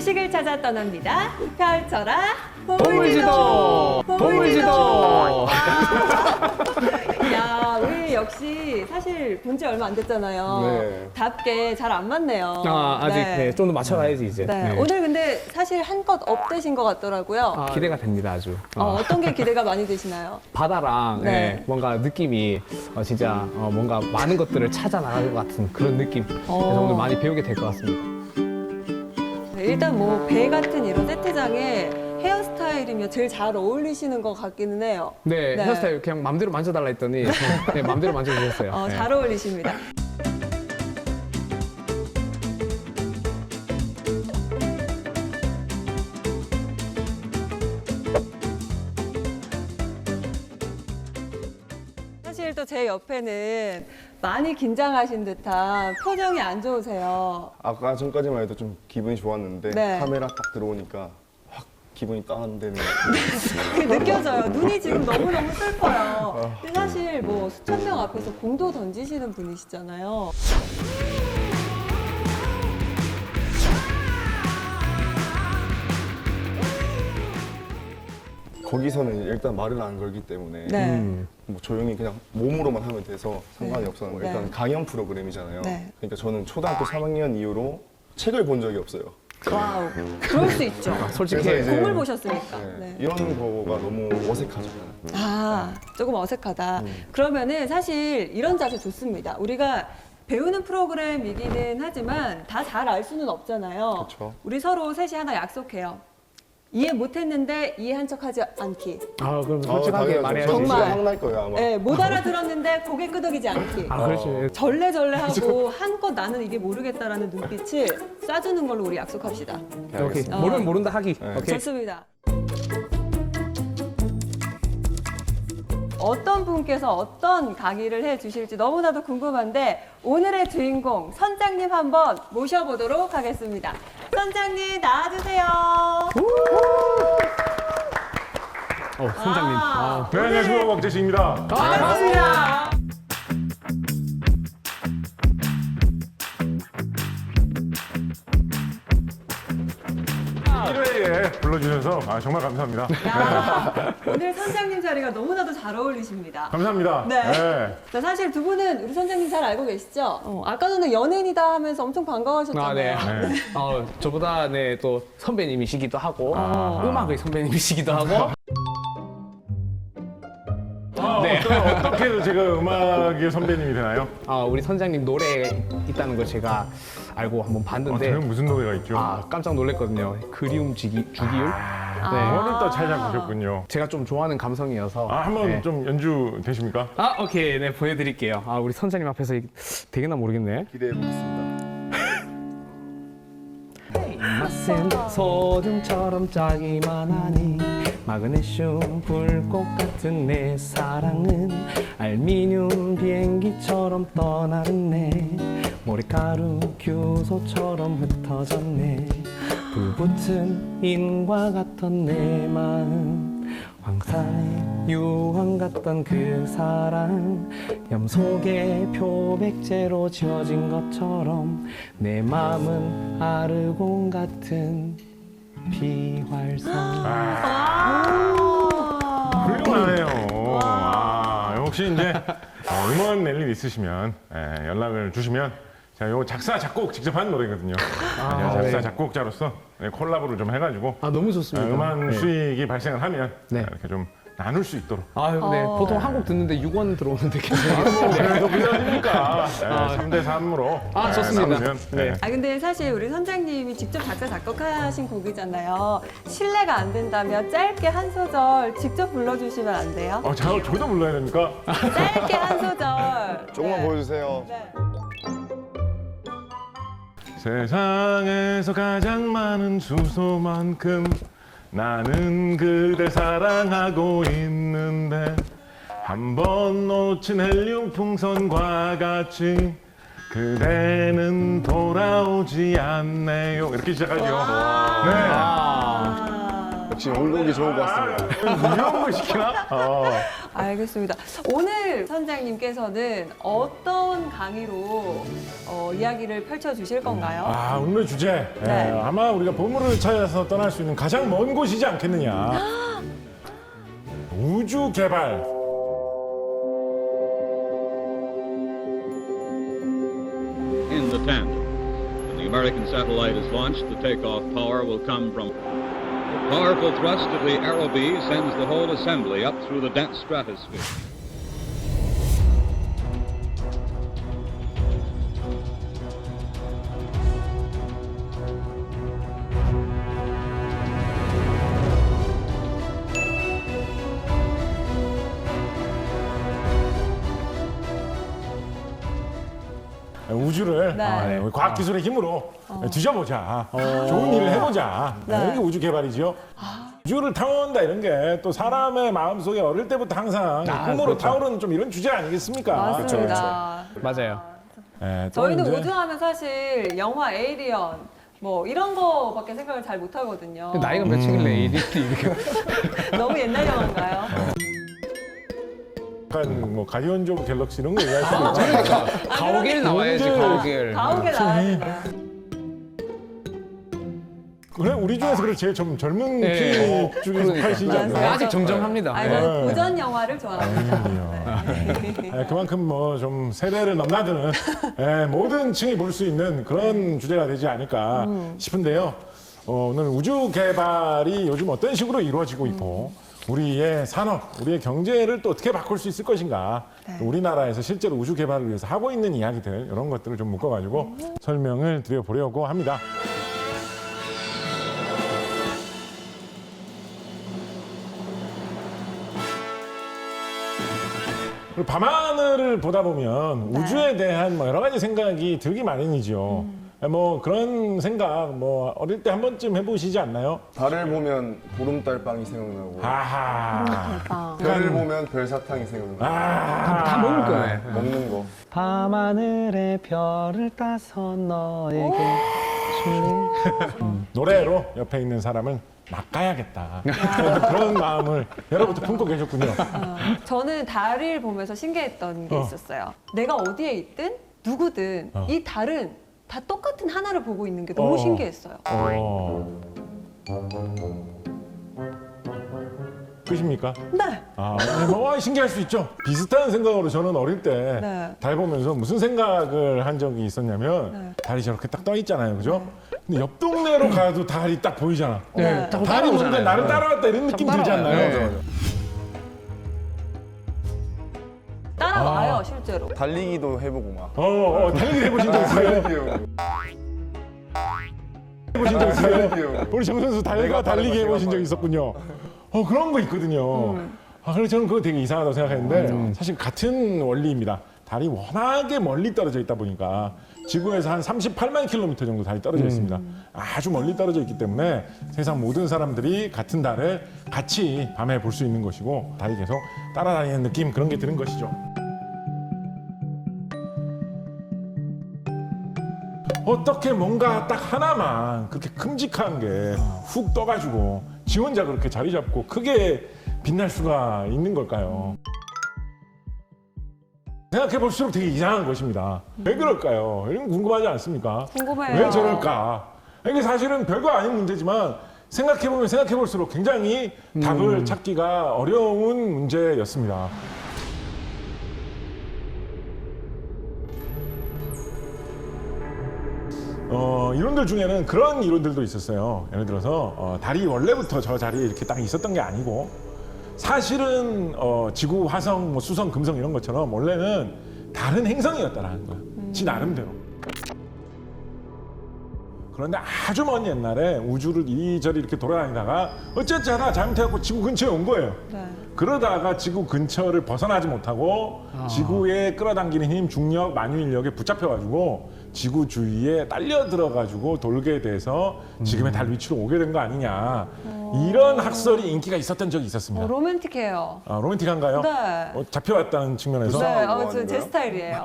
주식을 찾아 떠납니다. 펼쳐라 보물지도! 보물지도! 야, 우리 역시 사실 본 지 얼마 안 됐잖아요. 네. 답게 잘 안 맞네요. 아직 네, 좀 더 맞춰가야지 이제. 네. 네. 오늘 근데 사실 한껏 업되신 것 같더라고요. 기대가 됩니다 아주. 어떤 게 기대가 많이 되시나요? 바다랑 네. 예, 뭔가 느낌이 진짜 뭔가 많은 것들을 찾아 나갈 것 같은 그런 느낌. 그래서 오늘 많이 배우게 될 것 같습니다. 네, 일단 뭐 배 같은 이런 세트장에 헤어스타일이면 제일 잘 어울리시는 것 같기는 해요. 네, 네. 헤어스타일 그냥 맘대로 만져달라 했더니 네, 맘대로 만져주셨어요. 네. 잘 어울리십니다. 사실 또 제 옆에는 많이 긴장하신 듯한 표정이 안 좋으세요. 아까 전까지만 해도 좀 기분이 좋았는데 네. 카메라 딱 들어오니까 확 기분이 다운되는 그게 느껴져요. 눈이 지금 너무너무 슬퍼요. 근데 사실 뭐 수천 명 앞에서 공도 던지시는 분이시잖아요. 거기서는 일단 말을 안 걸기 때문에 네. 뭐 조용히 그냥 몸으로만 하면 돼서 상관이 없었는데 네. 일단 강연 프로그램이잖아요. 네. 그러니까 저는 초등학교 3학년 이후로 책을 본 적이 없어요. 와우. 그럴 수 있죠. 솔직히 그래서 이제 공을 보셨으니까. 네. 네. 이런 거가 너무 어색하죠. 조금 어색하다. 그러면은 사실 이런 자세 좋습니다. 우리가 배우는 프로그램이기는 하지만 다 잘 알 수는 없잖아요. 그쵸. 우리 서로 셋이 하나 약속해요. 이해 못했는데 이해한 척하지 않기. 그럼 솔직하게 당연하죠. 말해야지. 정말. 진짜 확날 거예요 아마. 네, 못 알아들었는데 고개 끄덕이지 않기. 그렇지. 절레절레하고 한껏 나는 이게 모르겠다라는 눈빛을 쏴주는 걸로 우리 약속합시다. 네, 오케이. 알겠습니다. 모르면 모른다 하기. 네. 오케이. 좋습니다. 어떤 분께서 어떤 강의를 해주실지 너무나도 궁금한데 오늘의 주인공 선장님 한번 모셔보도록 하겠습니다. 선장님 나와주세요. 선장님. 네, 안녕하세요. 박재식입니다. 반갑습니다. 일회에 불러주셔서 정말 감사합니다. 야, 오늘 선장님 자리가 너무나도 잘 어울리십니다. 감사합니다. 네. 자, 사실 두 분은 우리 선장님 잘 알고 계시죠? 아까 전에 연예인이다 하면서 엄청 반가워하셨잖아요. 네. 네. 저보다 네, 또 선배님이시기도 하고 아하. 음악의 선배님이시기도 하고 네. 어떻게 해서 제가 음악의 선배님이 되나요? 우리 선장님 노래 있다는 걸 제가 알고 한번 봤는데 저는 무슨 노래가 있죠? 깜짝 놀랐거든요. 그리움 주기율. 네. 그거를 또 잘 잡으셨군요. 제가 좀 좋아하는 감성이어서. 한번 네. 좀 연주 되십니까? 오케이. 네, 보여드릴게요. 우리 선장님 앞에서 되겠나 모르겠네. 기대해 보겠습니다. 맛은 소금처럼 짜기만 하니 마그네슘 불꽃 같은 내 사랑은 알미늄 비행기처럼 떠나르네 모래가루 규소처럼 흩어졌네 불붙은 인과 같던 내 마음 황산의 유황 같던 그 사랑 염속의 표백제로 지어진 것처럼 내 맘은 아르곤 같은 비활성. 훌륭하네요. 혹시 이제 음원 낼 일 있으시면 연락을 주시면 제가 요 작사 작곡 직접 한 노래거든요. 제가 작사 네. 작곡자로서 콜라보를 좀 해가지고 너무 좋습니다. 음원 네. 수익이 발생을 하면 네. 이렇게 좀 나눌 수 있도록. 네. 보통 한 곡 듣는데 6원 들어오는데 그래도 비싸니까 3대 3으로 좋습니다. 네. 근데 사실 우리 선장님이 직접 작사 작곡하신 곡이잖아요. 실례가 안 된다면 짧게 한 소절 직접 불러주시면 안 돼요? 저도 불러야 됩니까? 짧게 한 소절. 조금만 네. 보여주세요. 네. 세상에서 가장 많은 주소만큼 나는 그댈 사랑하고 있는데 한 번 놓친 헬륨 풍선과 같이 그대는 돌아오지 않네요. 이렇게 시작하죠. 네. 역시 원곡이 좋은 것 같습니다. 이런 걸 시키나? 알겠습니다. 오늘 선장님께서는 어떤 강의로 이야기를 펼쳐주실 건가요? 아, 오늘 주제. 네. 아마 우리가 보물을 찾아서 떠날 수 있는 가장 먼 곳이지 않겠느냐. 우주 개발. In the 10th, when the American satellite is launched, the takeoff power will come from the powerful thrust of the Arrow B sends the whole assembly up through the dense stratosphere. 우주를 네. 우리 과학기술의 힘으로 뒤져보자. 좋은 일을 해보자. 네. 이게 우주 개발이죠. 우주를 탐험한다 이런 게 또 사람의 마음속에 어릴 때부터 항상 꿈으로 그렇죠. 타오르는 좀 이런 주제 아니겠습니까? 맞습니다. 맞아요. 예, 또 저희는 이제 우주하면 사실 영화 에이리언 뭐 이런 거밖에 생각을 잘 못하거든요. 나이가 몇이길래 이렇게 너무 옛날 영화인가요? 약간 뭐 가디언즈 오브 갤럭시 이런 거 얘기할 수도 있죠. 그러니까 가오갤 나와야지 가오갤. 가오게 나와야 된다. 그래 우리 중에서 그래 제일 좀 젊은 네. 피 중에서 그러니까. 팔시지 않나요? 맞아요. 아직 정정합니다. 아니, 네. 저는 고전 영화를 좋아합니다. 네. 그만큼 뭐 좀 세대를 넘나드는 모든 층이 볼 수 있는 그런 주제가 되지 않을까 싶은데요. 오늘 우주 개발이 요즘 어떤 식으로 이루어지고 있고 우리의 산업, 우리의 경제를 또 어떻게 바꿀 수 있을 것인가. 네. 또 우리나라에서 실제로 우주 개발을 위해서 하고 있는 이야기들 이런 것들을 좀 묶어가지고 설명을 드려보려고 합니다. 그리고 밤하늘을 보다 보면 네. 우주에 대한 뭐 여러 가지 생각이 들기 마련이죠. 뭐 그런 생각 뭐 어릴 때 한 번쯤 해보시지 않나요? 달을 보면 보름달빵이 생각나고 아하. 별을 보면 별사탕이 생각나고 다 먹을 거네. 먹는 거. 밤하늘에 별을 따서 너에게 노래로 옆에 있는 사람을 낚아야겠다. 그런 마음을 예로부터 품고 계셨군요. 저는 달을 보면서 신기했던 게 있었어요. 내가 어디에 있든 누구든 이 달은 다 똑같은 하나를 보고 있는 게 너무 신기했어요. 끝입니까? 네. 뭐 신기할 수 있죠. 비슷한 생각으로 저는 어릴 때 네. 달 보면서 무슨 생각을 한 적이 있었냐면 네. 달이 저렇게 딱 떠 있잖아요, 그죠? 근데 옆 동네로 가도 달이 딱 보이잖아. 네. 딱 달이 뭔가 따라오잖아요. 나를 따라왔다 이런 느낌 들지 따라와요. 않나요? 네. 따라와요, 실제로. 달리기도 해보고 막. 달리기 해보신 적 있어요? 해보신 적 있어요? 달리기요. 우리 정 선수 달과 내가 달리기 빠르고 해보신 적 제가 있었군요. 그런 거 있거든요. 그래서 저는 그거 되게 이상하다고 생각했는데 사실 같은 원리입니다. 달이 워낙에 멀리 떨어져 있다 보니까 지구에서 한 38만 킬로미터 정도 달이 떨어져 있습니다. 아주 멀리 떨어져 있기 때문에 세상 모든 사람들이 같은 달을 같이 밤에 볼 수 있는 것이고 달이 계속 따라다니는 느낌 그런 게 드는 것이죠. 어떻게 뭔가 딱 하나만 그렇게 큼직한 게 훅 떠가지고 지 혼자 그렇게 자리 잡고 크게 빛날 수가 있는 걸까요? 생각해 볼수록 되게 이상한 것입니다. 왜 그럴까요? 이런 거 궁금하지 않습니까? 궁금해요. 왜 저럴까? 이게 사실은 별거 아닌 문제지만 생각해 보면 생각해 볼수록 굉장히 답을 찾기가 어려운 문제였습니다. 이론들 중에는 그런 이론들도 있었어요. 예를 들어서 달이 원래부터 저 자리에 이렇게 딱 있었던 게 아니고 사실은 지구, 화성, 뭐 수성, 금성 이런 것처럼 원래는 다른 행성이었다라는 거예요. 지 나름대로. 그런데 아주 먼 옛날에 우주를 이리저리 이렇게 돌아다니다가 어쩌지 하다 잘못해갖고 지구 근처에 온 거예요. 네. 그러다가 지구 근처를 벗어나지 못하고 지구에 끌어당기는 힘, 중력, 만유인력에 붙잡혀가지고 지구 주위에 딸려 들어가지고 돌게 돼서 지금의 달 위치로 오게 된 거 아니냐. 이런 학설이 인기가 있었던 적이 있었습니다. 로맨틱해요. 로맨틱한가요? 네. 잡혀왔다는 측면에서. 네, 뭐 제 하는데요? 스타일이에요.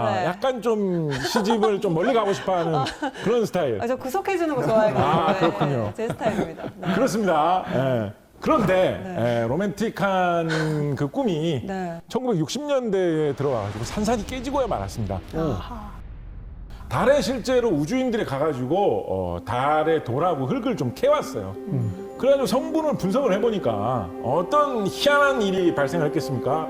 네. 약간 좀 시집을 좀 멀리 가고 싶어하는 그런 스타일. 저 구속해주는 거 좋아해가지고. 그렇군요. 제 스타일입니다. 네. 그렇습니다. 예. 그런데 로맨틱한 그 꿈이 네. 1960년대에 들어와가지고 산산이 깨지고야 말았습니다. 달에 실제로 우주인들이 가가지고 달의 돌하고 흙을 좀 캐왔어요. 그래가지고 성분을 분석을 해보니까 어떤 희한한 일이 발생했겠습니까?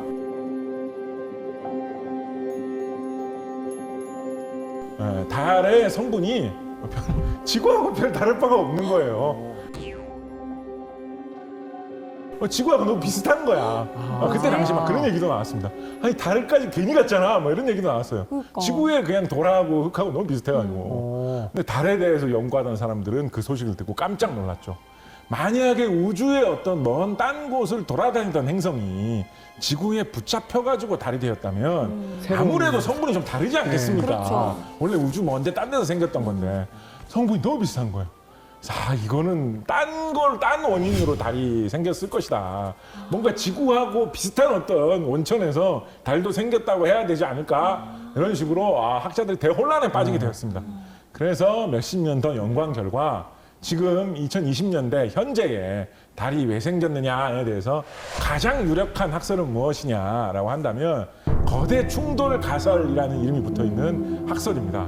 달의 성분이 지구하고 별 다를 바가 없는 거예요. 지구하고 너무 비슷한 거야. 그때 당시 막 그런 얘기도 나왔습니다. 아니 달까지 괜히 갔잖아. 뭐 이런 얘기도 나왔어요. 그러니까. 지구에 그냥 돌하고 흙하고 너무 비슷해가지고. 근데 달에 대해서 연구하던 사람들은 그 소식을 듣고 깜짝 놀랐죠. 만약에 우주의 어떤 먼 딴 곳을 돌아다니던 행성이 지구에 붙잡혀가지고 달이 되었다면 아무래도 성분이 좀 다르지 않겠습니까? 그렇죠. 원래 우주 먼데 딴 데서 생겼던 건데 성분이 너무 비슷한 거예요. 자, 이거는 딴 원인으로 달이 생겼을 것이다. 뭔가 지구하고 비슷한 어떤 원천에서 달도 생겼다고 해야 되지 않을까? 이런 식으로 학자들이 대혼란에 빠지게 되었습니다. 그래서 몇십 년 더 연구한 결과 지금 2020년대 현재에 달이 왜 생겼느냐에 대해서 가장 유력한 학설은 무엇이냐라고 한다면 거대 충돌 가설이라는 이름이 붙어 있는 학설입니다.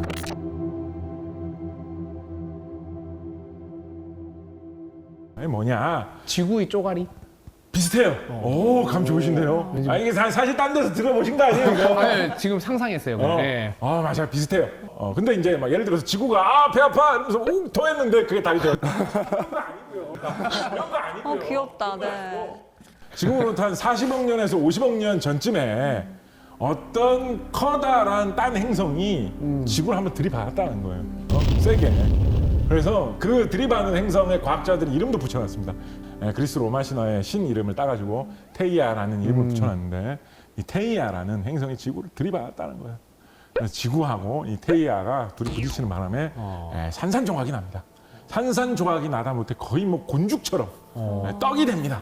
뭐냐? 지구의 쪼가리? 비슷해요. 오, 감 좋으신데요. 이게 사실 딴 데서 들어보신 거 아니에요? 이거? 네, 지금 상상했어요. 네. 맞아요. 비슷해요. 근데 이제 막 예를 들어서 지구가 배 아파 이러면서 웅 토했는데 그게 달이 돼요. 그런 거 아니고요. 그런 거 아니고요. 귀엽다. 네. 지금으로부터 한 40억 년에서 50억 년 전쯤에 어떤 커다란 딴 행성이 지구를 한번 들이받았다는 거예요. 세게. 그래서 그 들이받는 행성의 과학자들이 이름도 붙여놨습니다. 그리스 로마 신화의 신 이름을 따가지고 테이아라는 이름을 붙여놨는데 이 테이아라는 행성이 지구를 들이받았다는 거예요. 그래서 지구하고 이 테이아가 둘이 부딪히는 바람에 산산조각이 납니다. 산산조각이 나다 못해 거의 뭐 곤죽처럼 떡이 됩니다.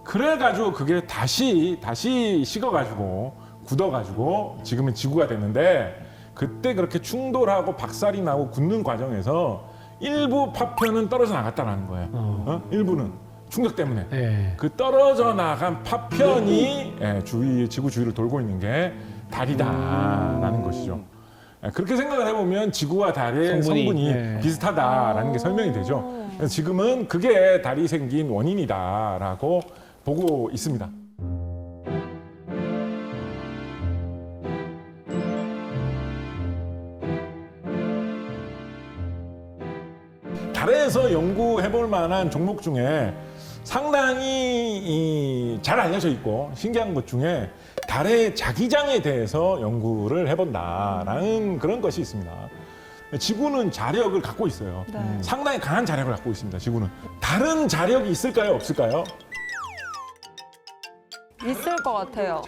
그래가지고 그게 다시 식어가지고 굳어가지고 지금은 지구가 됐는데 그때 그렇게 충돌하고 박살이 나고 굳는 과정에서 일부 파편은 떨어져 나갔다는 거예요. 일부는 충격 때문에. 네. 그 떨어져 나간 파편이 지구 주위를 돌고 있는 게 달이다라는 것이죠. 그렇게 생각을 해보면 지구와 달의 성분이 비슷하다라는 게 설명이 되죠. 그래서 지금은 그게 달이 생긴 원인이다라고 보고 있습니다. 달에서 연구해볼 만한 종목 중에 상당히 잘 알려져 있고 신기한 것 중에 달의 자기장에 대해서 연구를 해본다라는 그런 것이 있습니다. 지구는 자력을 갖고 있어요. 네. 상당히 강한 자력을 갖고 있습니다. 지구는. 다른 자력이 있을까요? 없을까요? 있을 것 같아요.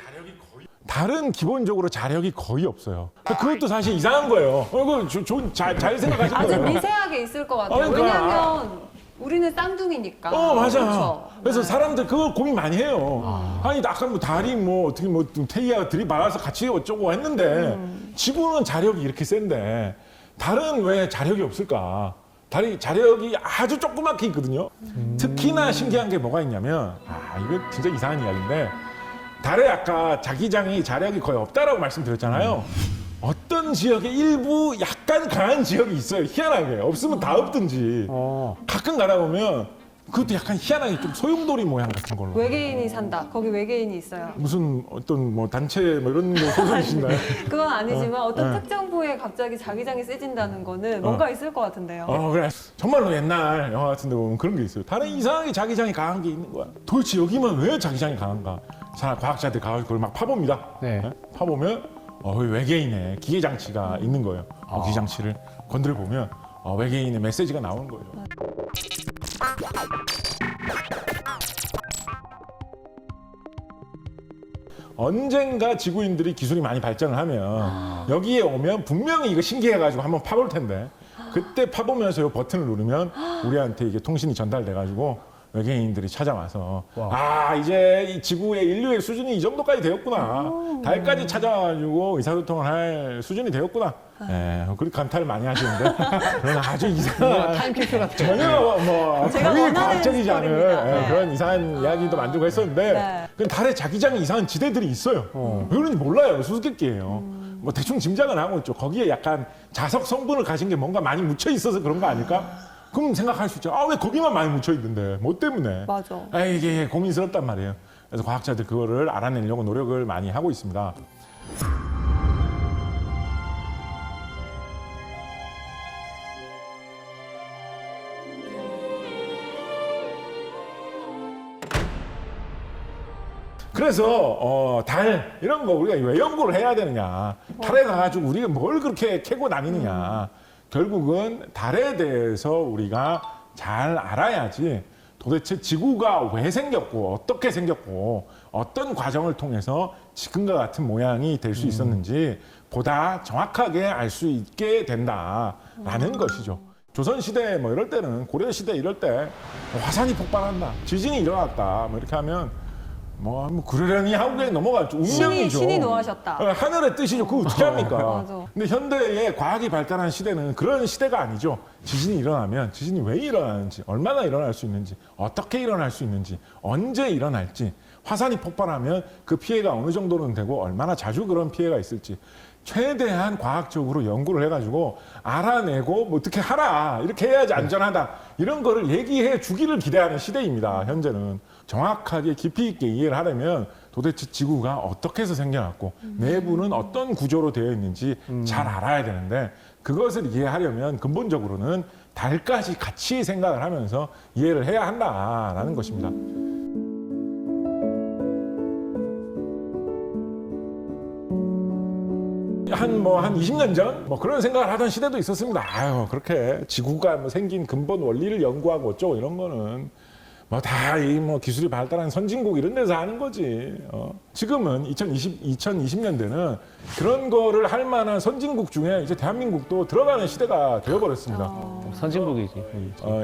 달은 기본적으로 자력이 거의 없어요. 그것도 사실 이상한 거예요. 이거 잘 생각하신 아주 거예요. 미세하게 있을 것 같아요. 그러니까. 왜냐하면 우리는 쌍둥이니까. 맞아. 그렇죠. 그래서 사람들 그걸 고민 많이 해요. 아니, 아까 뭐 달이 뭐 어떻게 뭐 테이아가 들이받아서 같이 어쩌고 했는데 지구는 자력이 이렇게 센데 달은 왜 자력이 없을까? 달이 자력이 아주 조그맣게 있거든요. 특히나 신기한 게 뭐가 있냐면, 이거 진짜 이상한 이야기인데, 달에 아까 자기장이 자력이 거의 없다라고 말씀드렸잖아요. 어떤 지역에 일부 약간 강한 지역이 있어요. 희한하게. 없으면 다 없든지. 가끔 가다 보면 그것도 약간 희한하게 좀 소용돌이 모양 같은 걸로. 외계인이 산다. 거기 외계인이 있어요. 무슨 어떤 뭐 단체 뭐 이런 거 소설이신가요? 그건 아니지만 어떤 특정 부에 갑자기 자기장이 세진다는 거는 뭔가 있을 것 같은데요. 그래. 정말로 옛날 영화 같은 데 보면 그런 게 있어요. 다른 이상하게 자기장이 강한 게 있는 거야. 도대체 여기만 왜 자기장이 강한가? 자, 과학자들 가서 그걸 막 파봅니다. 네. 파보면 외계인의 기계 장치가 있는 거예요. 기계 장치를 건드려 보면 외계인의 메시지가 나오는 거예요. 언젠가 지구인들이 기술이 많이 발전을 하면 여기에 오면 분명히 이거 신기해가지고 한번 파볼 텐데 그때 파보면서 이 버튼을 누르면 우리한테 이게 통신이 전달돼가지고 외계인들이 찾아와서 와. 이제 이 지구의 인류의 수준이 이 정도까지 되었구나. 달까지 찾아와가지고 의사소통을 할 수준이 되었구나. 예, 그렇게 감탄을 많이 하시는데 그런 아주 이상한 타임캡슐 같은 전혀 뭐 제가 거의 원하는 과학적이지 않은 스토리입니다. 네. 그런 이상한 이야기도 만들고 했었는데 네. 그 달에 자기장이 이상한 지대들이 있어요. 왜 그런지 몰라요. 수수께끼예요. 뭐 대충 짐작은 하고 있죠. 거기에 약간 자석 성분을 가진 게 뭔가 많이 묻혀 있어서 그런 거 아닐까? 그럼 생각할 수 있죠. 왜 거기만 많이 묻혀 있는데? 뭐 때문에? 맞아. 이게 고민스럽단 말이에요. 그래서 과학자들 그거를 알아내려고 노력을 많이 하고 있습니다. 그래서 달 이런 거 우리가 왜 연구를 해야 되느냐? 달에 가가지고 우리가 뭘 그렇게 캐고 다니느냐? 결국은 달에 대해서 우리가 잘 알아야지 도대체 지구가 왜 생겼고 어떻게 생겼고 어떤 과정을 통해서 지금과 같은 모양이 될 수 있었는지 보다 정확하게 알 수 있게 된다라는 것이죠. 조선시대 뭐 이럴 때는 고려시대 이럴 때 화산이 폭발한다, 지진이 일어났다 뭐 이렇게 하면 뭐 그러려니 하고 그냥 넘어갔죠. 운명이죠. 신이 노하셨다. 하늘의 뜻이죠. 그거 어떻게 합니까? 맞아. 근데 현대의 과학이 발달한 시대는 그런 시대가 아니죠. 지진이 일어나면 지진이 왜 일어나는지, 얼마나 일어날 수 있는지, 어떻게 일어날 수 있는지, 언제 일어날지, 화산이 폭발하면 그 피해가 어느 정도는 되고 얼마나 자주 그런 피해가 있을지 최대한 과학적으로 연구를 해가지고 알아내고 뭐 어떻게 하라, 이렇게 해야지 안전하다, 이런 거를 얘기해 주기를 기대하는 시대입니다. 현재는 정확하게 깊이 있게 이해를 하려면 도대체 지구가 어떻게 해서 생겨났고 내부는 어떤 구조로 되어 있는지 잘 알아야 되는데, 그것을 이해하려면 근본적으로는 달까지 같이 생각을 하면서 이해를 해야 한다라는 것입니다. 한 20년 전 그런 생각을 하던 시대도 있었습니다. 그렇게 지구가 생긴 근본 원리를 연구하고 어쩌고 이런 거는 다 기술이 발달한 선진국 이런 데서 하는 거지. 지금은 2020년대는 그런 거를 할 만한 선진국 중에 이제 대한민국도 들어가는 시대가 되어버렸습니다. 선진국이지.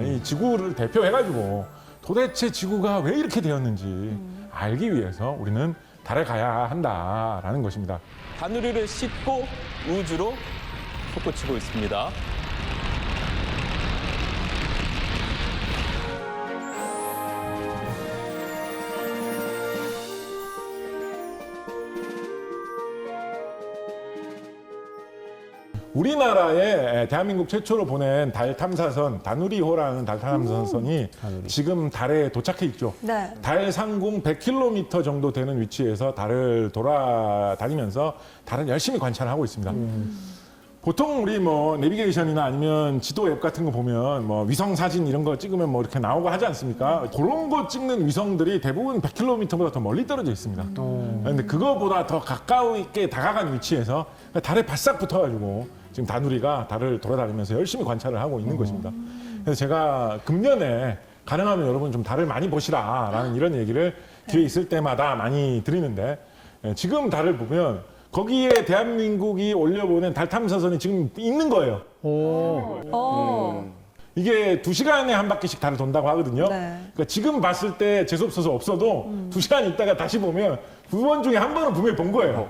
이 지구를 대표해가지고 도대체 지구가 왜 이렇게 되었는지 알기 위해서 우리는 달에 가야 한다라는 것입니다. 다누리를 싣고 우주로 솟구치고 있습니다. 우리나라에 대한민국 최초로 보낸 달 탐사선 다누리호라는 달 탐사선이 지금 달에 도착해 있죠. 네. 달 상공 100km 정도 되는 위치에서 달을 돌아다니면서 달을 열심히 관찰하고 있습니다. 보통 우리 내비게이션이나 아니면 지도 앱 같은 거 보면 위성 사진 이런 거 찍으면 이렇게 나오고 하지 않습니까? 그런 거 찍는 위성들이 대부분 100km보다 더 멀리 떨어져 있습니다. 그런데 그거보다 더 가까이게 다가간 위치에서 달에 바싹 붙어가지고 지금 다누리가 달을 돌아다니면서 열심히 관찰을 하고 있는 것입니다. 그래서 제가 금년에 가능하면 여러분 좀 달을 많이 보시라라는 이런 얘기를 기회 있을 때마다 많이 드리는데, 지금 달을 보면 거기에 대한민국이 올려보낸 달 탐사선이 지금 있는 거예요. 이게 2시간에 한 바퀴씩 달을 돈다고 하거든요. 네. 그러니까 지금 봤을 때 재수없어서 없어도 2시간 있다가 다시 보면 2번 중에 한 번은 분명히 본 거예요.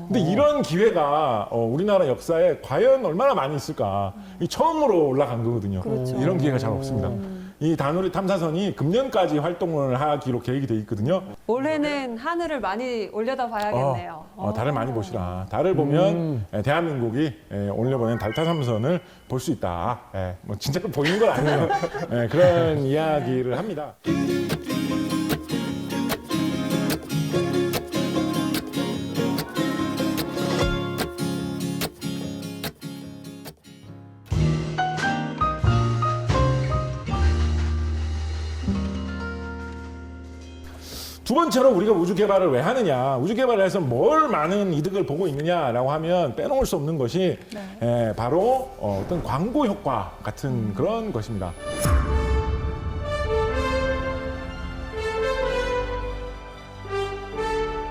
근데 이런 기회가 우리나라 역사에 과연 얼마나 많이 있을까. 이 처음으로 올라간 거거든요. 그렇죠. 이런 기회가 잘 없습니다. 이 다누리 탐사선이 금년까지 활동을 하기로 계획이 돼 있거든요. 올해는 하늘을 많이 올려다 봐야겠네요. 달을 많이 보시라. 달을 보면 대한민국이 올려보낸 달 탐사선을 볼 수 있다. 진짜로 보이는 건 아니에요. 그런 이야기를 합니다. 두 번째로 우리가 우주 개발을 왜 하느냐, 우주 개발을 해서 뭘 많은 이득을 보고 있느냐라고 하면 빼놓을 수 없는 것이 바로 어떤 광고 효과 같은 그런 것입니다.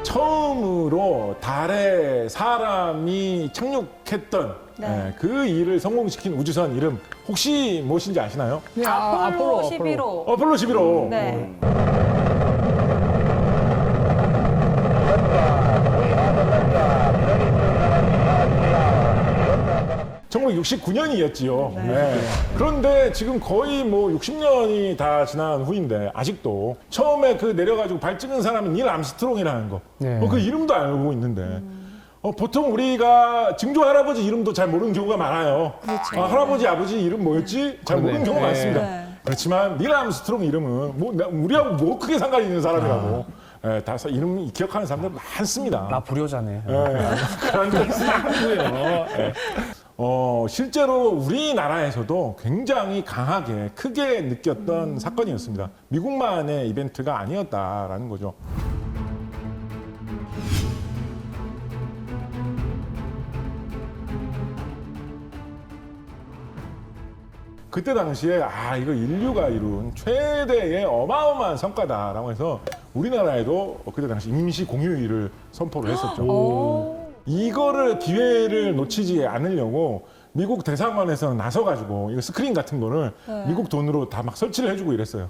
처음으로 달에 사람이 착륙했던 네. 그 일을 성공시킨 우주선 이름 혹시 무엇인지 아시나요? 아폴로 11호. 어폴로 11호. 네. 1969년이었지요. 그런데 지금 거의 뭐 60년이 다 지난 후인데 아직도 처음에 그 내려가지고 발 찍은 사람은 닐 암스트롱이라는 거. 네. 그 이름도 알고 있는데 보통 우리가 증조 할아버지 이름도 잘 모르는 경우가 많아요. 할아버지 아버지 이름 뭐였지? 잘 모르는 경우가 네. 많습니다. 네. 그렇지만 닐 암스트롱 이름은 뭐 우리하고 뭐 크게 상관이 있는 사람이라고. 다 이름 기억하는 사람들 많습니다. 나 불효자네. 그런 적 있고요. 실제로 우리나라에서도 굉장히 강하게 크게 느꼈던 사건이었습니다. 미국만의 이벤트가 아니었다라는 거죠. 그때 당시에 이거 인류가 이룬 최대의 어마어마한 성과다라고 해서 우리나라에도 그때 당시 임시 공휴일을 선포를 했었죠. 이거를 기회를 놓치지 않으려고 미국 대사관에서 나서가지고 이거 스크린 같은 거를 미국 돈으로 다 막 설치를 해주고 이랬어요.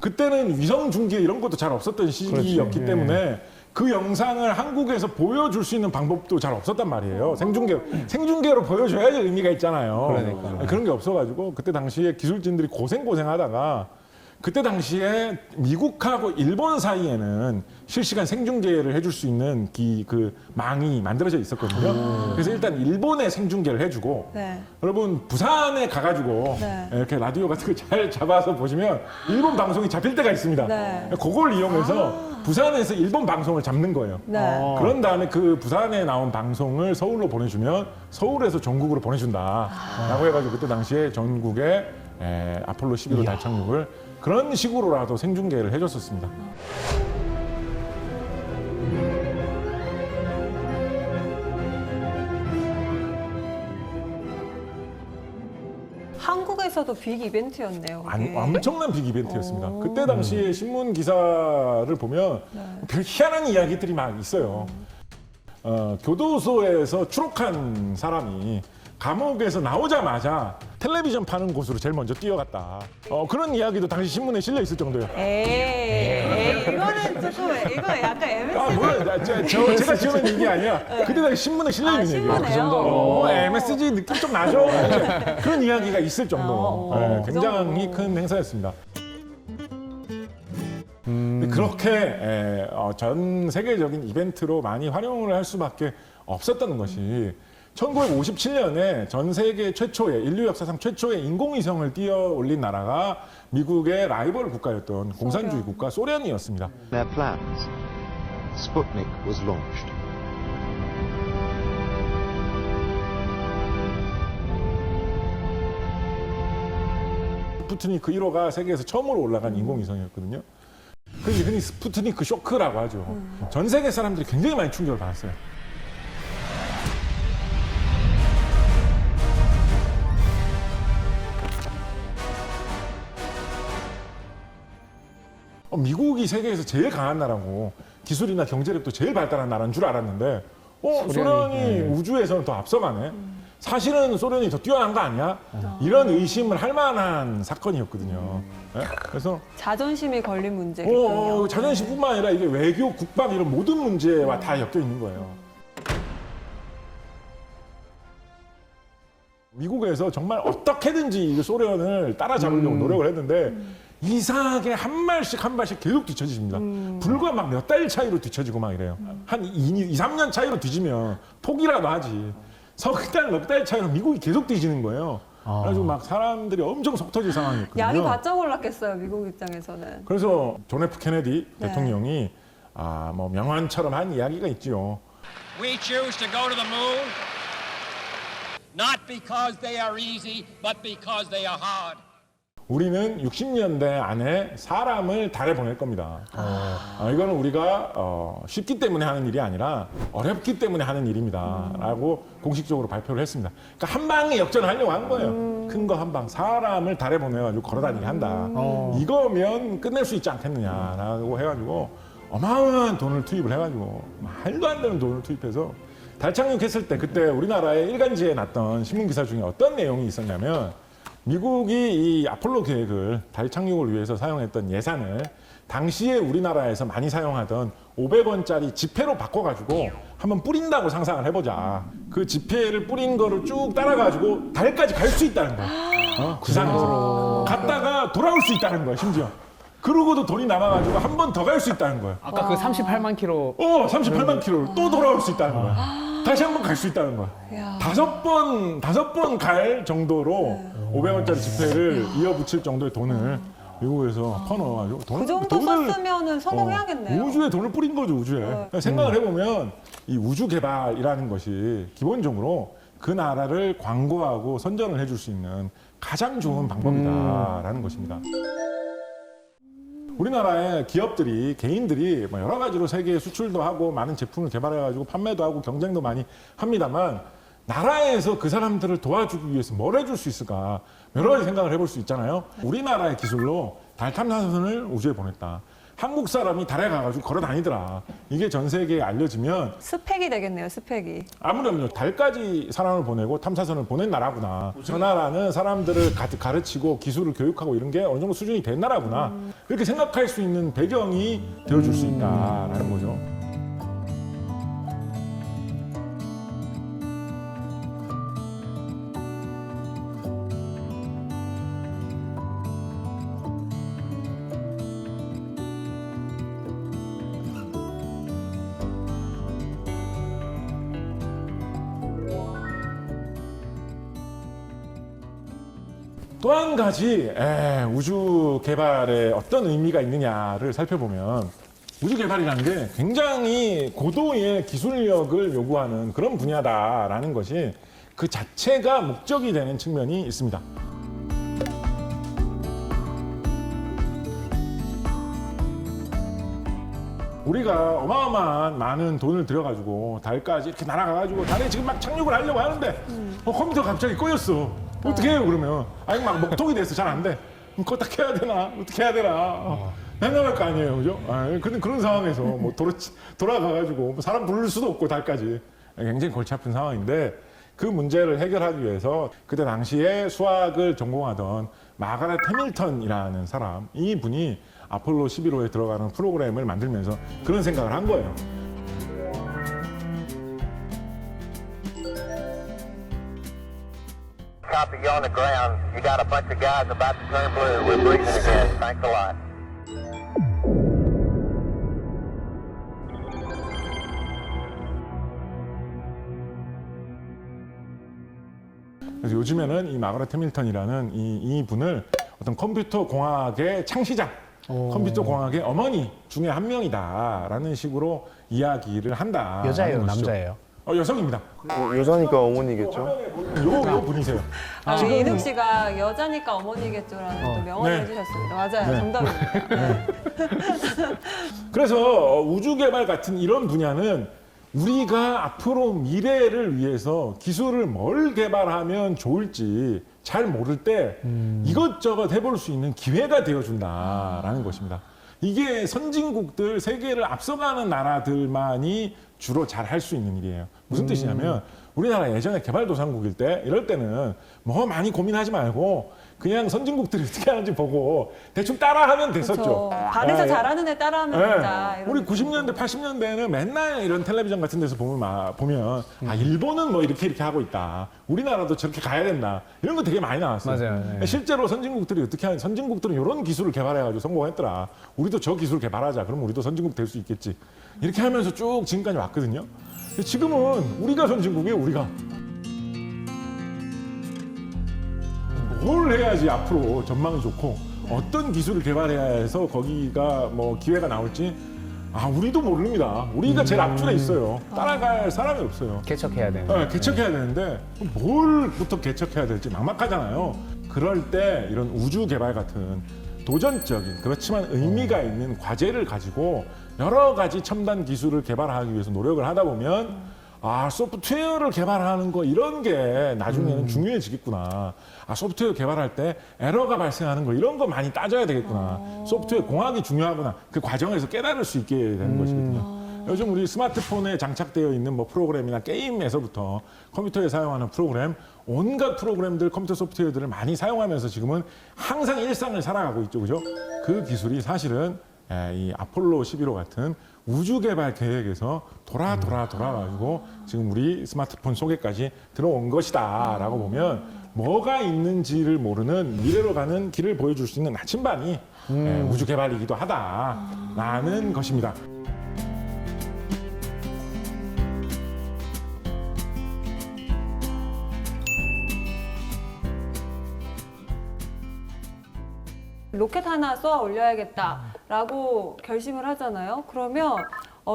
그때는 위성 중계 이런 것도 잘 없었던 시기였기 그렇지. 때문에 그 영상을 한국에서 보여줄 수 있는 방법도 잘 없었단 말이에요. 생중계로 보여줘야지 의미가 있잖아요. 그러니까. 그런 게 없어가지고 그때 당시에 기술진들이 고생하다가 그때 당시에 미국하고 일본 사이에는 실시간 생중계를 해줄 수 있는 그 망이 만들어져 있었거든요. 그래서 일단 일본에 생중계를 해주고 네. 여러분 부산에 가가지고 네. 이렇게 라디오 같은 거 잘 잡아서 보시면 일본 방송이 잡힐 때가 있습니다. 네. 그걸 이용해서 부산에서 일본 방송을 잡는 거예요. 네. 그런 다음에 그 부산에 나온 방송을 서울로 보내주면 서울에서 전국으로 보내준다라고 해가지고 그때 당시에 전국에 아폴로 11호 달 착륙을 그런 식으로라도 생중계를 해줬었습니다. 한국에서도 빅 이벤트였네요. 그게. 엄청난 빅 이벤트였습니다. 그때 당시에 신문 기사를 보면 별 희한한 이야기들이 막 있어요. 교도소에서 추록한 사람이 감옥에서 나오자마자 텔레비전 파는 곳으로 제일 먼저 뛰어갔다. 그런 이야기도 당시 신문에 실려 있을 정도예요. 에이, 이거는 조금, 이거 약간 MSG. 뭐야, 제가 지어낸 얘기 아니야. 그때 당시 신문에 실려 있는 얘기예요. 신문에요? 그 정도로. MSG 느낌 좀 나죠? 그런 이야기가 있을 정도로 그 굉장히 정도로. 큰 행사였습니다. 근데 그렇게 전 세계적인 이벤트로 많이 활용을 할 수밖에 없었다는 것이 1957년에 전 세계 최초의 인류 역사상 최초의 인공위성을 띄어 올린 나라가 미국의 라이벌 국가였던 공산주의 국가 소련이었습니다. their plans, Sputnik was launched. 스푸트니크 1호가 세계에서 처음으로 올라간 인공위성이었거든요. 그래서 흔히 스푸트니크 쇼크라고 하죠. 전 세계 사람들이 굉장히 많이 충격을 받았어요. 미국이 세계에서 제일 강한 나라고 기술이나 경제력도 제일 발달한 나라인 줄 알았는데 소련이 우주에서는 더 앞서가네. 사실은 소련이 더 뛰어난 거 아니야? 이런 의심을 할 만한 사건이었거든요. 네? 그래서 자존심이 걸린 문제겠군요. 자존심뿐만 아니라 이게 외교, 국방 이런 모든 문제와 다 엮여 있는 거예요. 미국에서 정말 어떻게든지 소련을 따라잡으려고 노력을 했는데 이상하게 한 발씩 계속 뒤처집니다. 불과 막 몇 달 차이로 뒤처지고 막 이래요. 한 2, 3년 차이로 뒤지면 포기라도 하지. 석 달, 몇 달 차이로 미국이 계속 뒤지는 거예요. 그래가지고 막 사람들이 엄청 속 터질 상황이었거든요. 약이 바짝 올랐겠어요, 미국 입장에서는. 그래서 존 F 케네디 네. 대통령이 뭐 명언처럼 한 이야기가 있죠. We choose to go to the moon not because they are easy, but because they are hard. 우리는 60년대 안에 사람을 달에 보낼 겁니다. 이거는 우리가 쉽기 때문에 하는 일이 아니라 어렵기 때문에 하는 일입니다. 라고 공식적으로 발표를 했습니다. 그러니까 한 방에 역전을 하려고 한 거예요. 큰 거 한 방. 사람을 달에 보내가지고 걸어다니게 한다. 이거면 끝낼 수 있지 않겠느냐라고 해가지고 어마어마한 돈을 투입을 해가지고 말도 안 되는 돈을 투입해서 달 착륙했을 때 그때 우리나라의 일간지에 났던 신문 기사 중에 어떤 내용이 있었냐면 미국이 이 아폴로 계획을 달 착륙을 위해서 사용했던 예산을 당시에 우리나라에서 많이 사용하던 500원짜리 지폐로 바꿔가지고 한번 뿌린다고 상상을 해보자. 그 지폐를 뿌린 거를 쭉 따라가지고 달까지 갈 수 있다는 거야. 지상에서. 갔다가 돌아올 수 있다는 거야, 심지어. 그러고도 돈이 남아가지고 한 번 더 갈 수 있다는 거야. 아까 그 38만 킬로 38만 킬로를 또 돌아올 수 있다는 거야. 다시 한 번 갈 수 있다는 거야. 다섯 번 갈 정도로 500원짜리 지폐를 이어붙일 정도의 돈을 미국에서 퍼넣어가지고 그 정도 썼으면은 성공해야겠네요. 우주에 돈을 뿌린 거죠, 우주에. 생각을 해보면 이 우주 개발이라는 것이 기본적으로 그 나라를 광고하고 선전을 해줄 수 있는 가장 좋은 방법이다라는 것입니다. 우리나라의 기업들이, 개인들이 뭐 여러 가지로 세계에 수출도 하고 많은 제품을 개발해가지고 판매도 하고 경쟁도 많이 합니다만 나라에서 그 사람들을 도와주기 위해서 뭘 해줄 수 있을까 여러 가지 생각을 해볼 수 있잖아요. 우리나라의 기술로 달 탐사선을 우주에 보냈다. 한국 사람이 달에 가가지고 걸어 다니더라. 이게 전 세계에 알려지면 스펙이 되겠네요, 스펙이. 아무래도 달까지 사람을 보내고 탐사선을 보낸 나라구나. 저 나라는 사람들을 가르치고 기술을 교육하고 이런 게 어느 정도 수준이 된 나라구나. 이렇게 생각할 수 있는 배경이 되어줄 수 있다라는 거죠. 또 한 가지 우주 개발에 어떤 의미가 있느냐를 살펴보면 우주 개발이라는 게 굉장히 고도의 기술력을 요구하는 그런 분야다라는 것이 그 자체가 목적이 되는 측면이 있습니다. 우리가 어마어마한 많은 돈을 들여가지고 달까지 이렇게 날아가가지고 달에 지금 막 착륙을 하려고 하는데 컴퓨터가 갑자기 꺼졌어. 어떻게 해요, 그러면? 아니, 막 먹통이 돼서 잘 안 돼. 그거 딱 해야 되나? 어떻게 해야 되나? 생각할 거 아니에요, 그죠? 근데 그런 상황에서 뭐 돌아가가지고 뭐 사람 부를 수도 없고 달까지. 굉장히 골치 아픈 상황인데 그 문제를 해결하기 위해서 그때 당시에 수학을 전공하던 마가렛 해밀턴이라는 사람, 이 분이 아폴로 11호에 들어가는 프로그램을 만들면서 그런 생각을 한 거예요. Copy, you on the ground. You got a bunch of guys about to turn blue. We're breathing again. Thanks a lot. 그래서 요즘에는 이 마가렛 해밀턴이라는 이 분을 어떤 컴퓨터 공학의 창시자, 컴퓨터 공학의 어머니 중에 한 명이다라는 식으로 이야기를 한다. 여자예요, 남자예요? 여성입니다. 여자니까 어머니겠죠. 요 분이세요. 우리 이능 씨가 여자니까 어머니겠죠라는 또 명언을 네. 해주셨습니다. 맞아요, 정답입니다. 그래서 우주 개발 같은 이런 분야는 우리가 앞으로 미래를 위해서 기술을 뭘 개발하면 좋을지 잘 모를 때 이것저것 해볼 수 있는 기회가 되어준다라는 것입니다. 이게 선진국들, 세계를 앞서가는 나라들만이 주로 잘 할 수 있는 일이에요. 무슨 뜻이냐면 우리나라 예전에 개발도상국일 때 이럴 때는 뭐 많이 고민하지 말고 그냥 선진국들이 어떻게 하는지 보고 대충 따라하면 됐었죠. 반에서 잘하는 애 따라하면 된다. 이런 우리 느낌. 90년대, 80년대에는 맨날 이런 텔레비전 같은 데서 보면 일본은 뭐 이렇게 하고 있다. 우리나라도 저렇게 가야 된다. 이런 거 되게 많이 나왔어요. 맞아요. 네. 실제로 선진국들이 어떻게 하는 선진국들은 이런 기술을 개발해가지고 성공했더라. 우리도 저 기술 개발하자. 그럼 우리도 선진국 될 수 있겠지. 이렇게 하면서 쭉 지금까지 왔거든요. 근데 지금은 우리가 선진국이에요, 우리가. 뭘 해야지 앞으로 전망이 좋고 어떤 기술을 개발해야 해서 거기가 뭐 기회가 나올지 우리도 모릅니다. 우리가 제일 앞줄에 있어요. 따라갈 사람이 없어요. 개척해야 되는. 개척해야 되는데 뭘부터 개척해야 될지 막막하잖아요. 그럴 때 이런 우주 개발 같은 도전적인 그렇지만 의미가 있는 과제를 가지고 여러 가지 첨단 기술을 개발하기 위해서 노력을 하다 보면 아, 소프트웨어를 개발하는 거 이런 게 나중에는 중요해지겠구나. 아, 소프트웨어 개발할 때 에러가 발생하는 거 이런 거 많이 따져야 되겠구나. 소프트웨어 공학이 중요하구나. 그 과정에서 깨달을 수 있게 되는 것이거든요. 요즘 우리 스마트폰에 장착되어 있는 뭐 프로그램이나 게임에서부터 컴퓨터에 사용하는 프로그램, 온갖 프로그램들, 컴퓨터 소프트웨어들을 많이 사용하면서 지금은 항상 일상을 살아가고 있죠, 그죠? 그 기술이 사실은 이 아폴로 11호 같은 우주 개발 계획에서 돌아가지고 지금 우리 스마트폰 속에까지 들어온 것이다라고 보면 뭐가 있는지를 모르는 미래로 가는 길을 보여줄 수 있는 나침반이 우주 개발이기도 하다라는 것입니다. 로켓 하나 쏘아 올려야겠다라고 결심을 하잖아요. 그러면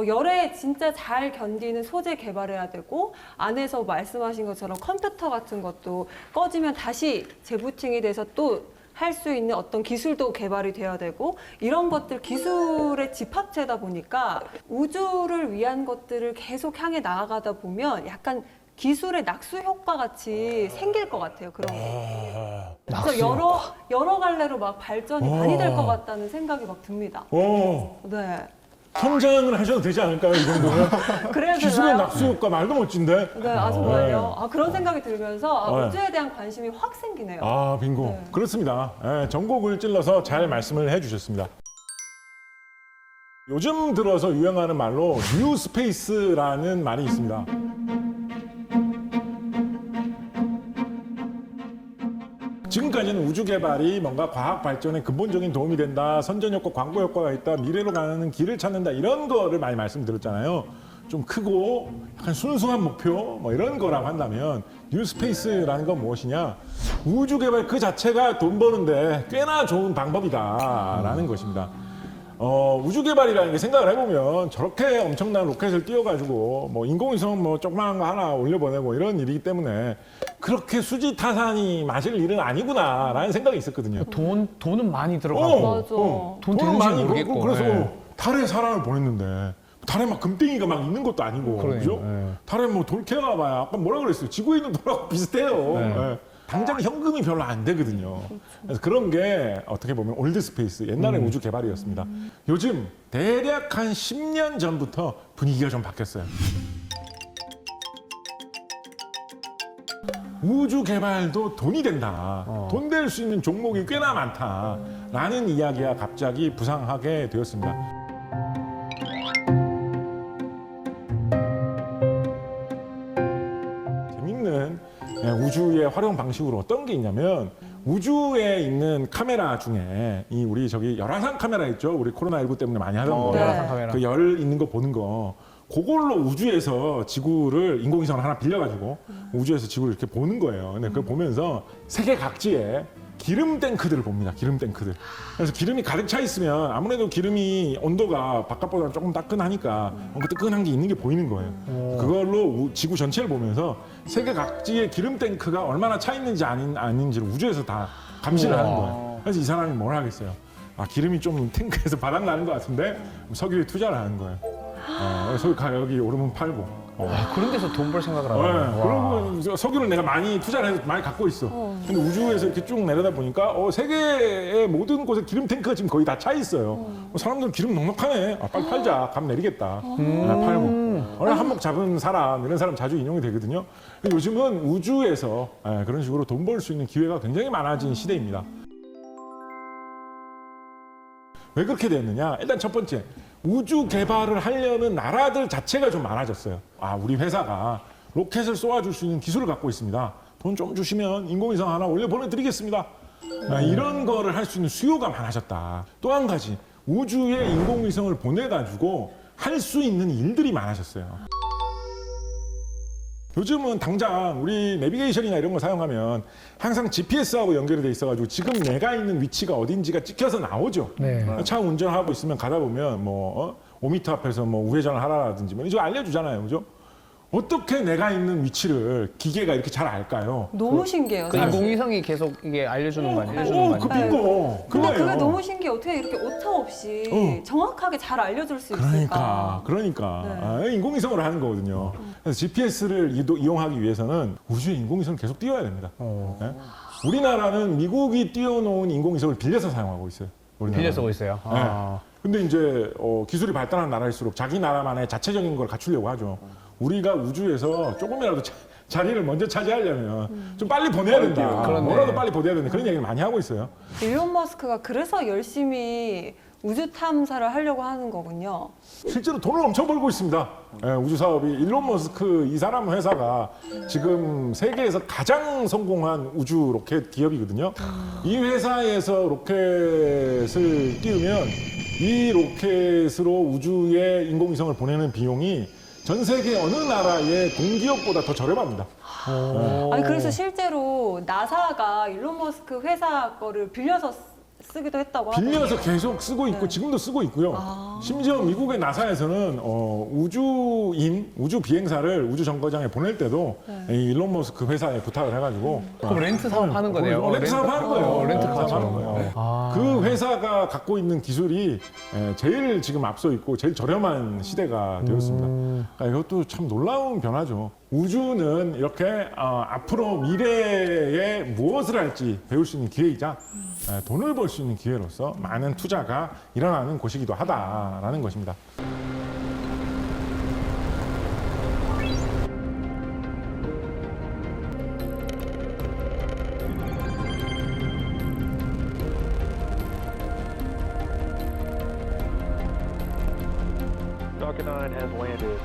열에 진짜 잘 견디는 소재 개발해야 되고, 안에서 말씀하신 것처럼 컴퓨터 같은 것도 꺼지면 다시 재부팅이 돼서 또 할 수 있는 어떤 기술도 개발이 돼야 되고, 이런 것들 기술의 집합체다 보니까 우주를 위한 것들을 계속 향해 나아가다 보면 약간 기술의 낙수 효과 같이 생길 것 같아요. 그런 게. 그래서 여러 갈래로 막 발전이 많이 될 것 같다는 생각이 막 듭니다. 네. 성장을 하셔도 되지 않을까요, 이 정도면? 그래야 기술의 되나요? 낙수 효과 말도 멋진데? 네, 정말요. 그런 생각이 들면서 네. 우주에 대한 관심이 확 생기네요. 아, 빙고. 네. 그렇습니다. 전곡을 찔러서 잘 말씀을 해주셨습니다. 요즘 들어서 유행하는 말로 뉴 스페이스라는 말이 있습니다. 지금까지는 우주 개발이 뭔가 과학 발전에 근본적인 도움이 된다, 선전 효과, 광고 효과가 있다, 미래로 가는 길을 찾는다, 이런 거를 많이 말씀드렸잖아요. 좀 크고 약간 순수한 목표 뭐 이런 거라고 한다면 뉴 스페이스라는 건 무엇이냐? 우주 개발 그 자체가 돈 버는데 꽤나 좋은 방법이다라는 것입니다. 우주 개발이라는 게 생각을 해보면 저렇게 엄청난 로켓을 띄워가지고 뭐 인공위성 뭐 조그마한 거 하나 올려보내고 이런 일이기 때문에 그렇게 수지타산이 맞을 일은 아니구나라는 생각이 있었거든요. 돈은 많이 들어가고 맞아. 돈 돈은 되는지 많이 모르겠고. 벌고 그래서 네. 달에 사람을 보냈는데 달에 막 금땡이가 막 있는 것도 아니고 그러네요. 그죠? 네. 달에 뭐 돌캐가 봐야 아까 뭐라 그랬어요? 지구에 있는 돌하고 비슷해요. 네. 네. 당장 현금이 별로 안 되거든요. 그래서 그런 게 어떻게 보면 올드 스페이스, 옛날의 우주 개발이었습니다. 요즘 대략 한 10년 전부터 분위기가 좀 바뀌었어요. 우주 개발도 돈이 된다. 돈 될 수 있는 종목이 꽤나 많다라는 이야기가 갑자기 부상하게 되었습니다. 재밌는 우주의 활용 방식으로 어떤 게 있냐면 우주에 있는 카메라 중에 이 우리 저기 열화상 카메라 있죠? 우리 코로나19 때문에 많이 하던 거. 열화상 카메라. 그 열 있는 거 보는 거. 그걸로 우주에서 지구를 인공위성을 하나 빌려가지고 우주에서 지구를 이렇게 보는 거예요. 근데 그걸 보면서 세계 각지에 기름 탱크들을 봅니다. 기름 탱크들. 그래서 기름이 가득 차 있으면 아무래도 기름이 온도가 바깥보다 조금 따끈하니까 뭔가 뜨끈한 게 있는 게 보이는 거예요. 그걸로 지구 전체를 보면서 세계 각지의 기름 탱크가 얼마나 차 있는지 아닌지를 우주에서 다 감시를 하는 거예요. 그래서 이 사람이 뭘 하겠어요? 아, 기름이 좀 탱크에서 바닥 나는 것 같은데 석유에 투자를 하는 거예요. 석유 가격이 오르면 팔고. 그런 데서 돈 벌 생각을 네, 하는 그리고 석유를 내가 많이 투자를 해서 많이 갖고 있어. 근데 우주에서 이렇게 쭉 내려다 보니까 세계의 모든 곳에 기름 탱크가 지금 거의 다 차 있어요. 사람들은 기름 넉넉하네. 아, 빨리 팔자. 값 내리겠다. 팔고. 원래 한몫 잡은 사람, 이런 사람 자주 인용이 되거든요. 근데 요즘은 우주에서 그런 식으로 돈 벌 수 있는 기회가 굉장히 많아진 시대입니다. 왜 그렇게 됐느냐? 일단 첫 번째, 우주 개발을 하려는 나라들 자체가 좀 많아졌어요. 아, 우리 회사가 로켓을 쏘아줄 수 있는 기술을 갖고 있습니다. 돈 좀 주시면 인공위성 하나 올려 보내드리겠습니다. 이런 거를 할 수 있는 수요가 많아졌다. 또 한 가지, 우주에 인공위성을 보내가지고 할 수 있는 일들이 많아졌어요. 요즘은 당장 우리 내비게이션이나 이런 거 사용하면 항상 GPS하고 연결이 돼 있어가지고 지금 내가 있는 위치가 어딘지가 찍혀서 나오죠. 네. 차 운전하고 있으면 가다 보면 뭐 5m 앞에서 뭐 우회전을 하라든지 뭐 이거 알려주잖아요, 그죠? 어떻게 내가 있는 위치를 기계가 이렇게 잘 알까요? 너무 신기해요. 그 사실. 인공위성이 계속 이게 알려주는 거 아니에요? 오, 그 빙고. 근데 그거예요. 그게 너무 신기해. 어떻게 이렇게 오차 없이 정확하게 잘 알려줄 수 있을까? 그러니까 네. 아, 인공위성으로 하는 거거든요. 그래서 GPS를 이용하기 위해서는 우주에 인공위성을 계속 띄워야 됩니다. 네? 우리나라는 미국이 띄워놓은 인공위성을 빌려서 사용하고 있어요. 우리나라는. 빌려 쓰고 있어요. 아. 근데 이제 기술이 발달한 나라일수록 자기 나라만의 자체적인 걸 갖추려고 하죠. 우리가 우주에서 조금이라도 자리를 먼저 차지하려면 좀 빨리 보내야 된다. 그렇네. 뭐라도 빨리 보내야 된다. 그런 얘기를 많이 하고 있어요. 일론 머스크가 그래서 열심히 우주 탐사를 하려고 하는 거군요. 실제로 돈을 엄청 벌고 있습니다. 예, 우주 사업이. 일론 머스크 이 사람 회사가 지금 세계에서 가장 성공한 우주 로켓 기업이거든요. 이 회사에서 로켓을 띄우면 이 로켓으로 우주에 인공위성을 보내는 비용이 전 세계 어느 나라의 공기업보다 더 저렴합니다. 아니 그래서 실제로 나사가 일론 머스크 회사 거를 빌려서 쓰기도 했다고 하더라고요. 빌려서 계속 쓰고 있고 지금도 쓰고 있고요. 심지어 미국의 나사에서는 우주 비행사를 우주 정거장에 보낼 때도 이 일론 머스크 회사에 부탁을 해가지고 그럼 렌트 사업하는 거네요. 렌트 사업하는 거예요. 렌트카 사업하는 거예요. 그 회사가 갖고 있는 기술이 제일 지금 앞서 있고 제일 저렴한 시대가 되었습니다. 그러니까 이것도 참 놀라운 변화죠. 우주는 이렇게 앞으로 미래에 무엇을 할지 배울 수 있는 기회이자 돈을 벌 수 있는 기회로서 많은 투자가 일어나는 곳이기도 하다라는 것입니다. Falcon 9 has landed.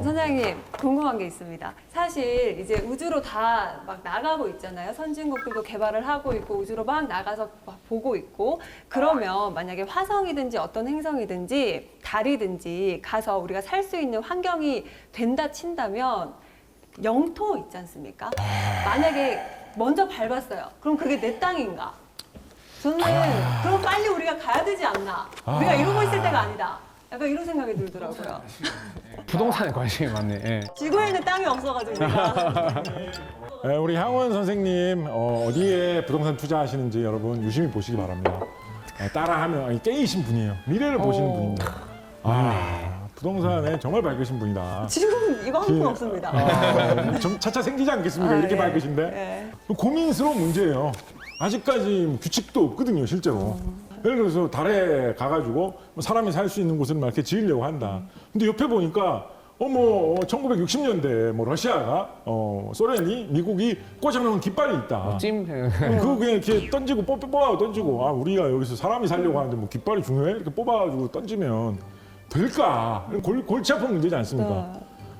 선장님 궁금한 게 있습니다. 사실 이제 우주로 다 막 나가고 있잖아요. 선진국들도 개발을 하고 있고 우주로 막 나가서 막 보고 있고 그러면 만약에 화성이든지 어떤 행성이든지 달이든지 가서 우리가 살 수 있는 환경이 된다 친다면 영토 있지 않습니까? 만약에 먼저 밟았어요. 그럼 그게 내 땅인가? 저는 그럼 빨리 우리가 가야 되지 않나? 우리가 이러고 있을 때가 아니다. 약간 이런 생각이 들더라고요. 부동산에 관심이 많네. 예. 지구에 있는 땅이 없어가지고 우리가. 우리 향원 선생님 어디에 부동산 투자하시는지 여러분 유심히 보시기 바랍니다. 따라하면 깨이신 분이에요. 미래를 보시는 분입니다. 부동산에 정말 밝으신 분이다. 지금 이거 한 푼 없습니다. 좀 차차 생기지 않겠습니까? 이렇게 예. 밝으신데. 예. 고민스러운 문제예요. 아직까지 규칙도 없거든요, 실제로. 예를 들어서 달에 가가지고 사람이 살 수 있는 곳을 막 이렇게 지으려고 한다. 근데 옆에 보니까 1960년대 러시아가 소련이 미국이 꽂아놓은 깃발이 있다. 찜. 그거 그냥 이렇게 던지고 뽑아 던지고 우리가 여기서 사람이 살려고 하는데 뭐 깃발이 중요해? 이렇게 뽑아가지고 던지면 될까? 골치 아픈 문제지 않습니까?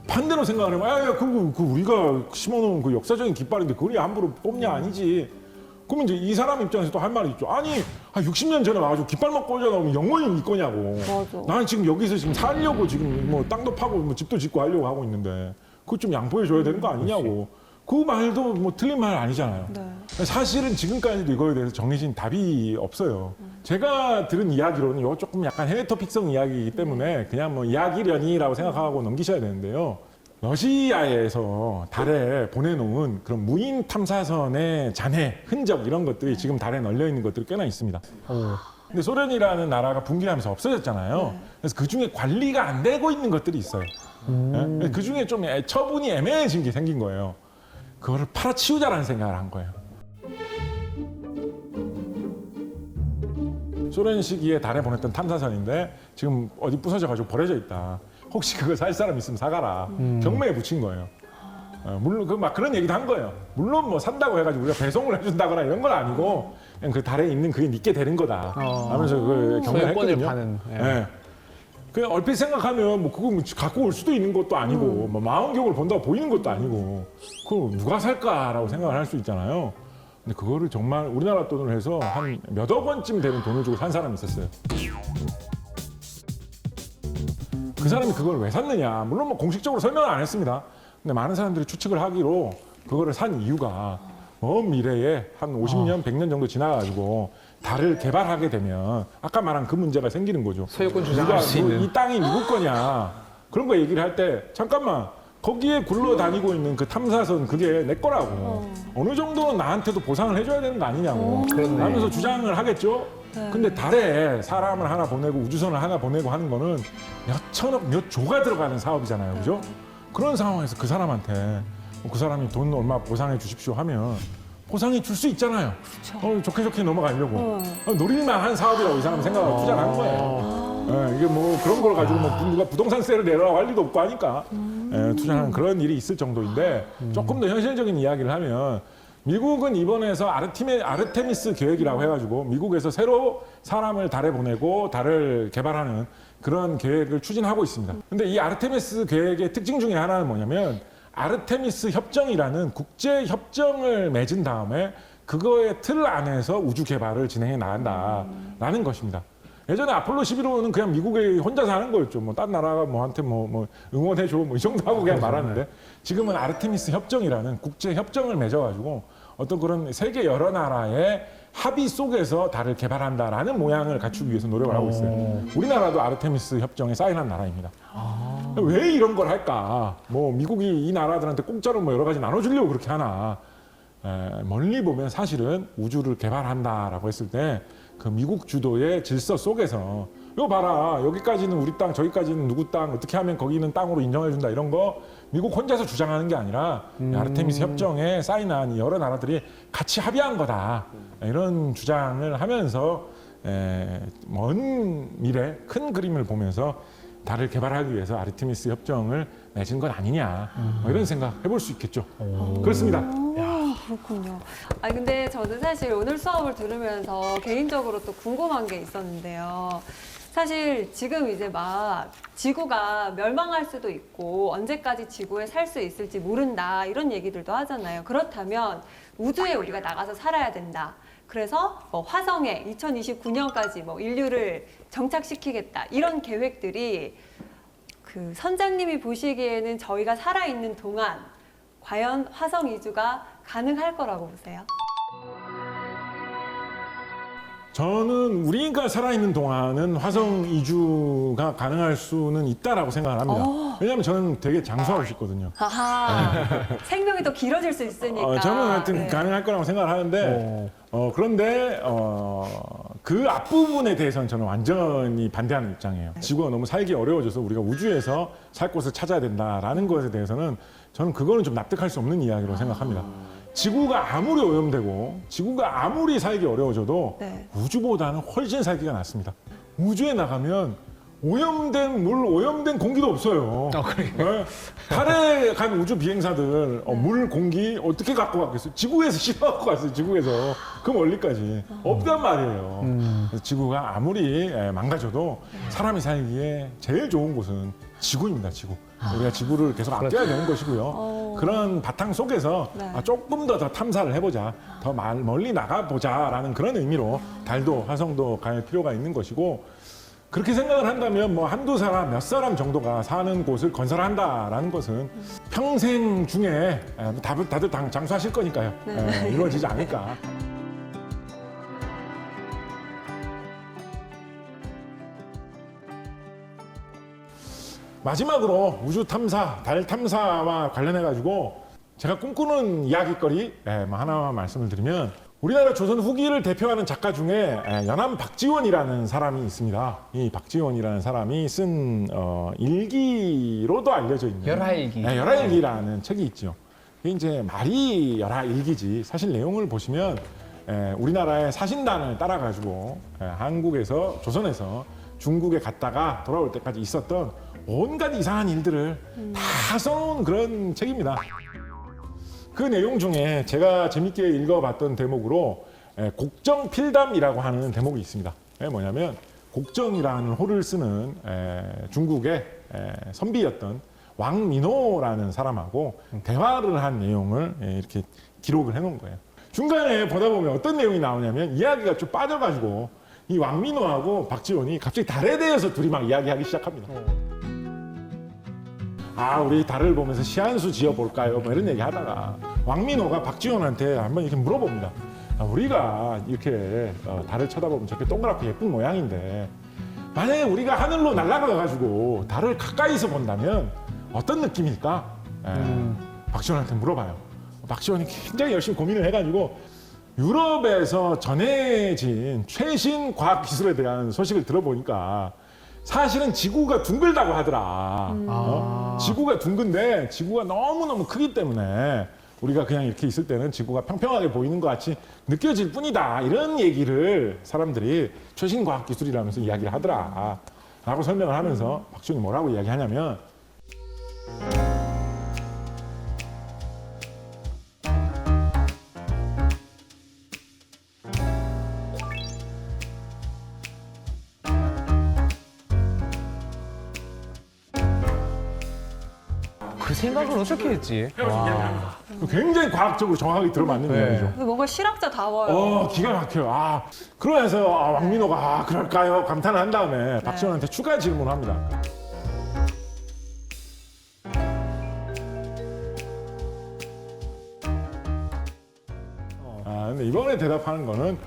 반대로 생각을 해보면 그 우리가 심어놓은 그 역사적인 깃발인데 그걸 함부로 뽑냐 아니지. 그러면 이제 이 사람 입장에서 또 할 말이 있죠. 아니 60년 전에 와가지고 깃발만 꽂아놓으면 영원히 네 거냐고. 맞아. 나는 지금 여기서 지금 살려고 지금 뭐 땅도 파고 뭐 집도 짓고 하려고 하고 있는데 그거 좀 양보해줘야 되는 거 아니냐고. 그 말도 뭐 틀린 말 아니잖아요. 네. 사실은 지금까지도 이거에 대해서 정해진 답이 없어요. 제가 들은 이야기로는 이거 조금 약간 해외 토픽성 이야기이기 때문에 그냥 뭐 이야기려니라고 생각하고 넘기셔야 되는데요. 러시아에서 달에 보내놓은 그런 무인 탐사선의 잔해, 흔적 이런 것들이 지금 달에 널려 있는 것들이 꽤나 있습니다. 근데 소련이라는 나라가 붕괴하면서 없어졌잖아요. 그래서 그 중에 관리가 안 되고 있는 것들이 있어요. 네? 그 중에 좀 처분이 애매해진 게 생긴 거예요. 그거를 팔아치우자라는 생각을 한 거예요. 소련 시기에 달에 보냈던 탐사선인데 지금 어디 부서져가지고 버려져 있다. 혹시 그거 살 사람 있으면 사가라. 경매에 붙인 거예요. 물론 막 그런 얘기도 한 거예요. 물론 뭐 산다고 해가지고 우리가 배송을 해준다거나 이런 건 아니고 그냥 그 달에 있는 그게 니께 되는 거다. 하면서 그 경매를 소유권을 했거든요. 파는. 예. 네. 그 얼핏 생각하면 뭐 그거 뭐 갖고 올 수도 있는 것도 아니고 뭐 망원경을 본다고 보이는 것도 아니고 그걸 누가 살까라고 생각을 할 수 있잖아요. 근데 그거를 정말 우리나라 돈으로 해서 한 몇억 원쯤 되는 돈을 주고 산 사람이 있었어요. 그 사람이 그걸 왜 샀느냐. 물론 뭐 공식적으로 설명을 안 했습니다. 근데 많은 사람들이 추측을 하기로 그거를 산 이유가 먼 미래에 한 50년, 100년 정도 지나가지고 달을 개발하게 되면 아까 말한 그 문제가 생기는 거죠. 소유권 주장할 수 있는. 이 땅이 미국 거냐. 그런 거 얘기를 할 때 잠깐만 거기에 굴러다니고 있는 그 탐사선 그게 내 거라고. 어느 정도는 나한테도 보상을 해줘야 되는 거 아니냐고. 그렇네. 하면서 주장을 하겠죠. 근데 달에 사람을 하나 보내고 우주선을 하나 보내고 하는 거는 몇 천억, 몇 조가 들어가는 사업이잖아요. 그죠? 그런 상황에서 그 사람한테 그 사람이 돈 얼마 보상해 주십시오 하면 보상해 줄 수 있잖아요. 좋게 좋게 넘어가려고. 노릴만 한 사업이라고 이 사람은 생각하고 투자를 하는 거예요. 이게 뭐 그런 걸 가지고 뭐 누가 부동산세를 내라고 할 리도 없고 하니까 투자하는 그런 일이 있을 정도인데 조금 더 현실적인 이야기를 하면 미국은 이번에서 아르테미스 계획이라고 해가지고 미국에서 새로 사람을 달에 보내고 달을 개발하는 그런 계획을 추진하고 있습니다. 근데 이 아르테미스 계획의 특징 중에 하나는 뭐냐면 아르테미스 협정이라는 국제 협정을 맺은 다음에 그거의 틀 안에서 우주 개발을 진행해 나간다라는 것입니다. 예전에 아폴로 11호는 그냥 미국에 혼자서 하는 거였죠. 뭐 딴 나라가 뭐한테 뭐 응원해줘 뭐 이 정도 하고 그냥 말았는데 지금은 아르테미스 협정이라는 국제 협정을 맺어가지고 어떤 그런 세계 여러 나라의 합의 속에서 달을 개발한다라는 모양을 갖추기 위해서 노력을 하고 있어요. 우리나라도 아르테미스 협정에 사인한 나라입니다. 왜 이런 걸 할까? 뭐 미국이 이 나라들한테 공짜로 뭐 여러 가지 나눠주려고 그렇게 하나? 멀리 보면 사실은 우주를 개발한다라고 했을 때 그 미국 주도의 질서 속에서 이거 봐라 여기까지는 우리 땅 저기까지는 누구 땅 어떻게 하면 거기는 땅으로 인정해준다 이런 거 미국 혼자서 주장하는 게 아니라 아르테미스 협정에 사인한 여러 나라들이 같이 합의한 거다 이런 주장을 하면서 먼 미래 큰 그림을 보면서 달을 개발하기 위해서 아르테미스 협정을 맺은 건 아니냐 뭐 이런 생각 해볼 수 있겠죠. 그렇습니다. 그렇군요. 근데 저는 사실 오늘 수업을 들으면서 개인적으로 또 궁금한 게 있었는데요. 사실 지금 이제 막 지구가 멸망할 수도 있고 언제까지 지구에 살 수 있을지 모른다 이런 얘기들도 하잖아요. 그렇다면 우주에 우리가 나가서 살아야 된다. 그래서 뭐 화성에 2029년까지 뭐 인류를 정착시키겠다 이런 계획들이 그 선장님이 보시기에는 저희가 살아있는 동안 과연 화성 이주가 가능할 거라고 보세요? 저는 우리가 살아있는 동안은 화성 이주가 가능할 수는 있다라고 생각을 합니다. 왜냐하면 저는 되게 장수하고 싶거든요. 생명이 더 길어질 수 있으니까. 저는 하여튼 가능할 거라고 생각을 하는데 그런데 그 앞부분에 대해서는 저는 완전히 반대하는 입장이에요. 지구가 너무 살기 어려워져서 우리가 우주에서 살 곳을 찾아야 된다라는 것에 대해서는 저는 그거는 좀 납득할 수 없는 이야기로 생각합니다. 지구가 아무리 오염되고 지구가 아무리 살기 어려워져도 우주보다는 훨씬 살기가 낫습니다. 우주에 나가면 오염된 물, 오염된 공기도 없어요. 달에 간 우주 비행사들 물, 공기 어떻게 갖고 갔겠어요? 지구에서 씹어갖고 갔어요. 지구에서 그 멀리까지 없단 말이에요. 그래서 지구가 아무리 망가져도 사람이 살기에 제일 좋은 곳은 지구입니다. 지구. 우리가 지구를 계속 아껴야 되는 것이고요. 그런 바탕 속에서 조금 더 탐사를 해보자, 더 멀리 나가보자라는 그런 의미로 달도 화성도 갈 필요가 있는 것이고, 그렇게 생각을 한다면 뭐 한두 사람, 몇 사람 정도가 사는 곳을 건설한다라는 것은 평생 중에 다들 장수하실 거니까요. 이루어지지 않을까. 마지막으로 우주 탐사, 달 탐사와 관련해가지고 제가 꿈꾸는 이야기거리 하나만 말씀을 드리면, 우리나라 조선 후기를 대표하는 작가 중에 연암 박지원이라는 사람이 있습니다. 이 박지원이라는 사람이 쓴 일기로도 알려져 있는 열하일기. 열하일기라는 책이 있죠. 이게 이제 말이 열하일기지 사실 내용을 보시면 우리나라의 사신단을 따라가지고 한국에서 조선에서 중국에 갔다가 돌아올 때까지 있었던 온갖 이상한 일들을 다 써놓은 그런 책입니다. 그 내용 중에 제가 재밌게 읽어봤던 대목으로 곡정필담이라고 하는 대목이 있습니다. 뭐냐면 곡정이라는 호를 쓰는 중국의 선비였던 왕민호라는 사람하고 대화를 한 내용을 이렇게 기록을 해놓은 거예요. 중간에 보다 보면 어떤 내용이 나오냐면 이야기가 좀 빠져가지고 이 왕민호하고 박지원이 갑자기 달에 대해서 둘이 막 이야기하기 시작합니다. 아, 우리 달을 보면서 시한수 지어볼까요? 뭐 이런 얘기 하다가 왕민호가 박지원한테 한번 이렇게 물어봅니다. 아, 우리가 이렇게 달을 쳐다보면 저렇게 동그랗게 예쁜 모양인데 만약에 우리가 하늘로 날아가가지고 달을 가까이서 본다면 어떤 느낌일까? 박지원한테 물어봐요. 박지원이 굉장히 열심히 고민을 해가지고 유럽에서 전해진 최신 과학 기술에 대한 소식을 들어보니까 사실은 지구가 둥글다고 하더라. 지구가 둥근데 지구가 너무너무 크기 때문에 우리가 그냥 이렇게 있을 때는 지구가 평평하게 보이는 것 같이 느껴질 뿐이다. 이런 얘기를 사람들이 최신 과학 기술이라면서 이야기를 하더라. 라고 설명을 하면서 박지원이 뭐라고 이야기하냐면 그 생각을 어떻게 했지? 와. 굉장히 과학적으로 정확하게 들어맞는 이야기죠. 뭔가 실학자다워요. 기가 막혀요. 그러면서 왕민호가 그럴까요? 감탄을 한 다음에 박지원한테 추가 질문을 합니다. 근데 이번에 대답하는 거는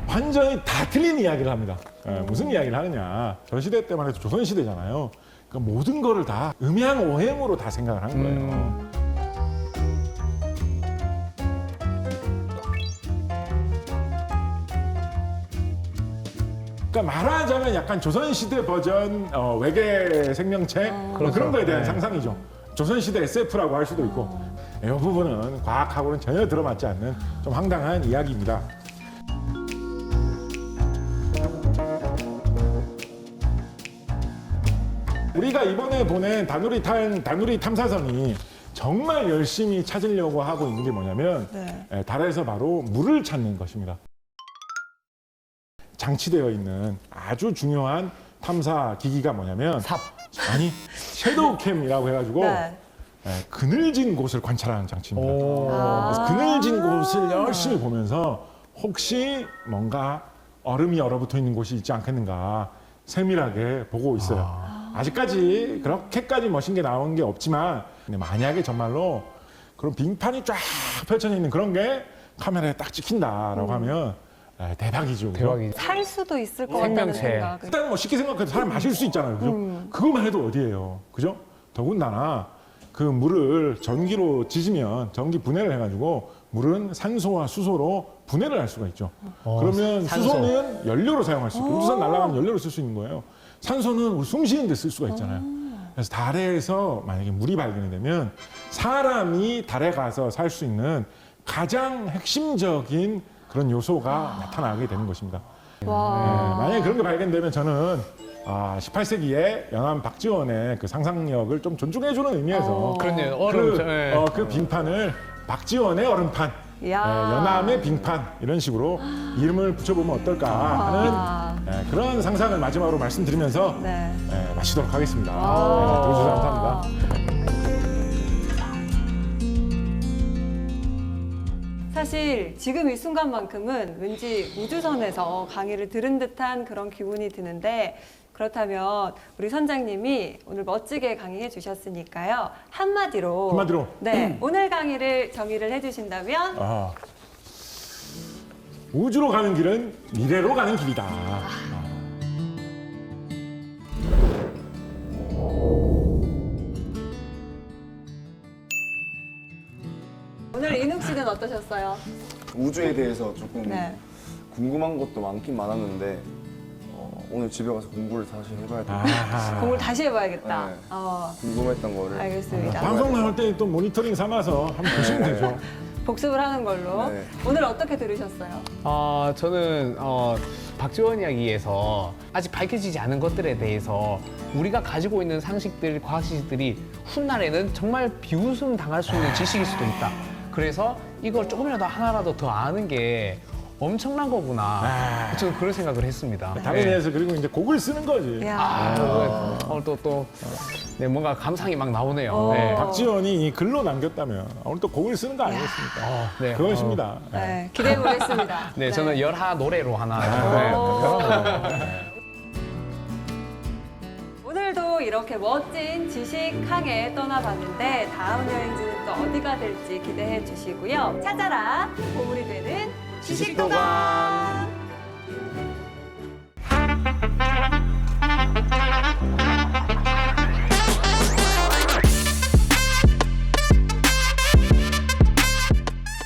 완전히 다 틀린 이야기를 합니다. 무슨 이야기를 하느냐. 저 시대 때만 해도 조선시대잖아요. 그러니까 모든 거를 다 음양오행으로 다 생각을 한 거예요. 그러니까 말하자면 약간 조선시대 버전 외계 생명체 그런 거에 대한 상상이죠. 조선시대 SF라고 할 수도 있고 이 부분은 과학하고는 전혀 들어맞지 않는 좀 황당한 이야기입니다. 우리가 이번에 보낸 다누리 탐사선이 정말 열심히 찾으려고 하고 있는 게 뭐냐면 달에서 바로 물을 찾는 것입니다. 장치되어 있는 아주 중요한 탐사 기기가 뭐냐면 섀도우캠이라고 해가지고 그늘진 곳을 관찰하는 장치입니다. 그래서 그늘진 곳을 열심히 보면서 혹시 뭔가 얼음이 얼어붙어 있는 곳이 있지 않겠는가 세밀하게 보고 있어요. 아직까지 그렇게까지 멋진 게 나온 게 없지만 근데 만약에 정말로 그런 빙판이 쫙 펼쳐져 있는 그런 게 카메라에 딱 찍힌다라고 하면 대박이죠. 대박이죠. 살 수도 있을 것 같다는 생명체. 생각. 일단 뭐 쉽게 생각해도 사람 마실 수 있잖아요. 그죠? 그것만 해도 어디예요. 그죠? 더군다나 그 물을 전기로 지지면 전기 분해를 해가지고 물은 산소와 수소로 분해를 할 수가 있죠. 그러면 산소. 수소는 연료로 사용할 수 있고 우주선 날아가면 연료로 쓸 수 있는 거예요. 산소는 우리 숨 쉬는 데 쓸 수가 있잖아요. 그래서 달에서 만약에 물이 발견이 되면 사람이 달에 가서 살 수 있는 가장 핵심적인 그런 요소가 나타나게 되는 것입니다. 만약에 그런 게 발견되면 저는 18세기에 연암 박지원의 그 상상력을 좀 존중해주는 의미에서 그렇네요. 얼음. 그 빙판을 박지원의 얼음판, 연암의 빙판 이런 식으로 이름을 붙여보면 어떨까 하는 그런 상상을 마지막으로 말씀드리면서 마치도록 하겠습니다. 들어주셔서 감사합니다. 사실 지금 이 순간만큼은 왠지 우주선에서 강의를 들은 듯한 그런 기분이 드는데 그렇다면 우리 선장님이 오늘 멋지게 강의해 주셨으니까요. 한마디로 오늘 강의를 정의를 해주신다면 우주로 가는 길은 미래로 가는 길이다. 오늘 인욱 씨는 어떠셨어요? 우주에 대해서 조금 궁금한 것도 많긴 많았는데 오늘 집에 가서 공부를 다시 해봐야 돼. 공부를 다시 해봐야겠다. 궁금했던 거를. 알겠습니다. 방송 나올 때 또 모니터링 삼아서 한번 보시면 되죠. 복습을 하는 걸로. 오늘 어떻게 들으셨어요? 저는 박지원 이야기에서 아직 밝혀지지 않은 것들에 대해서 우리가 가지고 있는 상식들, 과학지식들이 훗날에는 정말 비웃음 당할 수 있는 지식일 수도 있다. 그래서 이걸 조금이라도 하나라도 더 아는 게 엄청난 거구나. 저는 그런 생각을 했습니다. 다른 애에서 그리고 이제 곡을 쓰는 거지. 야. 오늘 네, 뭔가 감상이 막 나오네요. 네. 박지원이 이 글로 남겼다면 오늘 또 곡을 쓰는 거 아니겠습니까? 네. 그것입니다. 네, 기대해 보겠습니다. 네, 저는 열하 노래로 하나. 오늘도 이렇게 멋진 지식항에 떠나봤는데 다음 여행지는 또 어디가 될지 기대해 주시고요. 찾아라 보물이 되는 지식도감.